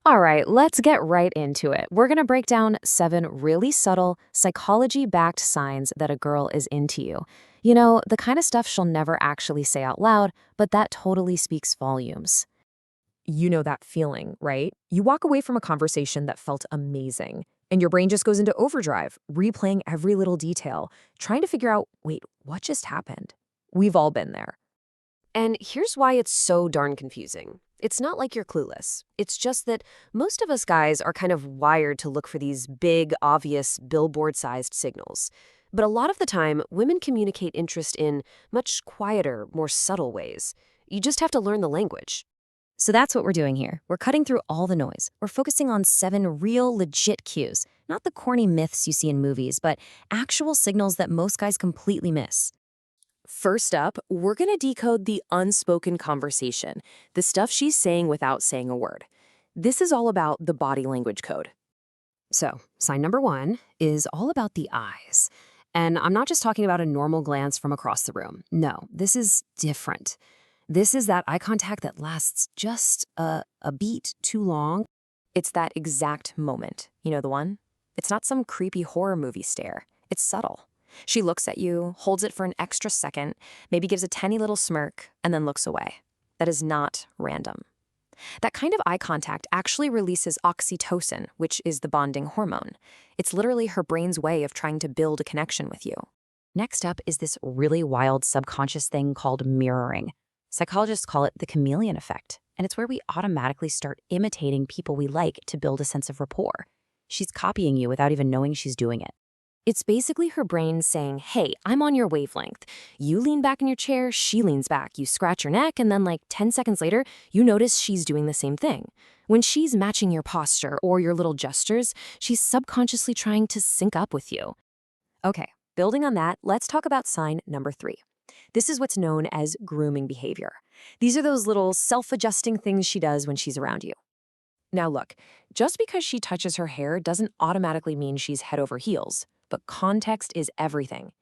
All right, let's get right into it. We're going to break down 7 really subtle, psychology backed signs that a girl is into you. You know, the kind of stuff she'll never actually say out loud, but that totally speaks volumes. You know that feeling, right? You walk away from a conversation that felt amazing, and your brain just goes into overdrive, replaying every little detail, trying to figure out, wait, what just happened? We've all been there. And here's why it's so darn confusing. It's not like you're clueless. It's just that most of us guys are kind of wired to look for these big, obvious, billboard-sized signals. But a lot of the time, women communicate interest in much quieter, more subtle ways. You just have to learn the language. So that's what we're doing here. We're cutting through all the noise. We're focusing on 7 real, legit cues. Not the corny myths you see in movies, but actual signals that most guys completely miss. First up, we're going to decode the unspoken conversation, the stuff she's saying without saying a word. This is all about the body language code. So, sign number 1 is all about the eyes. And I'm not just talking about a normal glance from across the room. No, this is different. This is that eye contact that lasts just a beat too long. It's that exact moment. You know the one? It's not some creepy horror movie stare. It's subtle. She looks at you, holds it for an extra second, maybe gives a tiny little smirk, and then looks away. That is not random. That kind of eye contact actually releases oxytocin, which is the bonding hormone. It's literally her brain's way of trying to build a connection with you. Next up is this really wild subconscious thing called mirroring. Psychologists call it the chameleon effect, and it's where we automatically start imitating people we like to build a sense of rapport. She's copying you without even knowing she's doing it. It's basically her brain saying, hey, I'm on your wavelength. You lean back in your chair, she leans back. You scratch your neck, and then like 10 seconds later, you notice she's doing the same thing. When she's matching your posture or your little gestures, she's subconsciously trying to sync up with you. Okay, building on that, let's talk about sign number 3. This is what's known as grooming behavior. These are those little self-adjusting things she does when she's around you. Now look, just because she touches her hair doesn't automatically mean she's head over heels. But context is everything.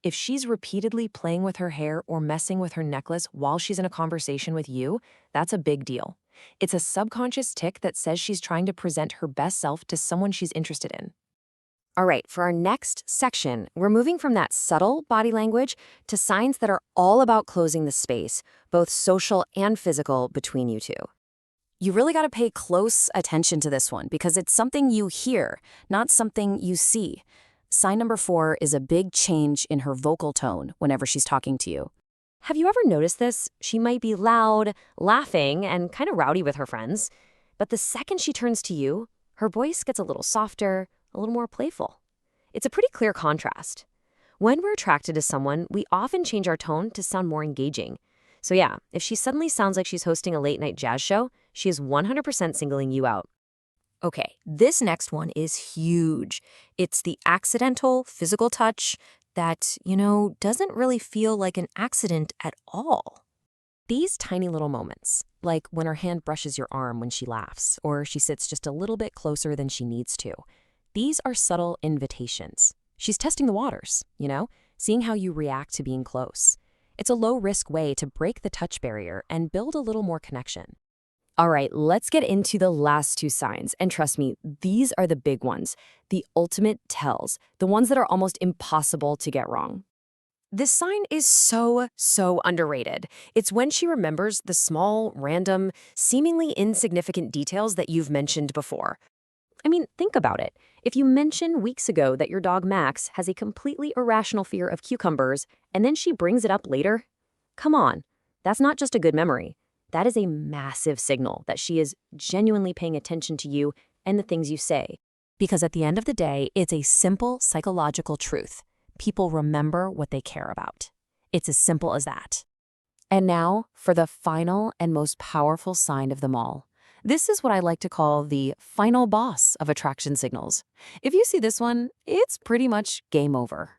If she's repeatedly playing with her hair or messing with her necklace while she's in a conversation with you, that's a big deal. It's a subconscious tick that says she's trying to present her best self to someone she's interested in. All right, for our next section, we're moving from that subtle body language to signs that are all about closing the space, both social and physical, between you two. You really got to pay close attention to this one because it's something you hear, not something you see. Sign number 4 is a big change in her vocal tone whenever she's talking to you. Have you ever noticed this? She might be loud, laughing, and kind of rowdy with her friends. But the second she turns to you, her voice gets a little softer, a little more playful. It's a pretty clear contrast. When we're attracted to someone, we often change our tone to sound more engaging. So yeah, if she suddenly sounds like she's hosting a late-night jazz show, she is 100% singling you out. Okay, this next one is huge. It's the accidental physical touch that, doesn't really feel like an accident at all. These tiny little moments, like when her hand brushes your arm when she laughs, or she sits just a little bit closer than she needs to, these are subtle invitations. She's testing the waters, seeing how you react to being close. It's a low-risk way to break the touch barrier and build a little more connection. All right, let's get into the last 2 signs. And trust me, these are the big ones, the ultimate tells, the ones that are almost impossible to get wrong. This sign is so underrated. It's when she remembers the small, random, seemingly insignificant details that you've mentioned before. I mean, think about it. If you mention weeks ago that your dog Max has a completely irrational fear of cucumbers, and then she brings it up later, come on, that's not just a good memory. That is a massive signal that she is genuinely paying attention to you and the things you say. Because at the end of the day, it's a simple psychological truth. People remember what they care about. It's as simple as that. And now for the final and most powerful sign of them all. This is what I like to call the final boss of attraction signals. If you see this one, it's pretty much game over.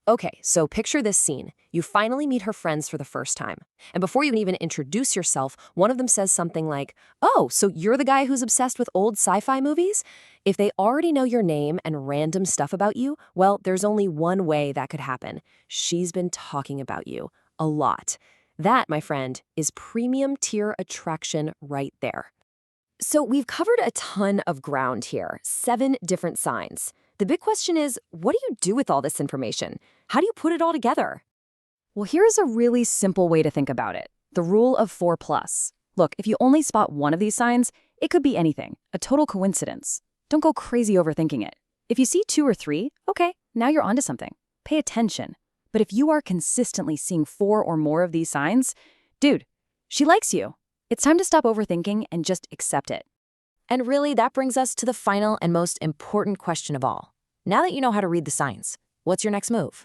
Okay, so picture this scene. You finally meet her friends for the first time. And before you can even introduce yourself, one of them says something like, "Oh, so you're the guy who's obsessed with old sci-fi movies?" If they already know your name and random stuff about you, well, there's only one way that could happen. She's been talking about you a lot. That, my friend, is premium tier attraction right there. So we've covered a ton of ground here, 7 different signs. The big question is, what do you do with all this information? How do you put it all together? Well, here's a really simple way to think about it. The rule of 4 plus. Look, if you only spot one of these signs, it could be anything, a total coincidence. Don't go crazy overthinking it. If you see 2 or 3, okay, now you're onto something. Pay attention. But if you are consistently seeing 4 or more of these signs, dude, she likes you. It's time to stop overthinking and just accept it. And really, that brings us to the final and most important question of all. Now that you know how to read the signs, what's your next move?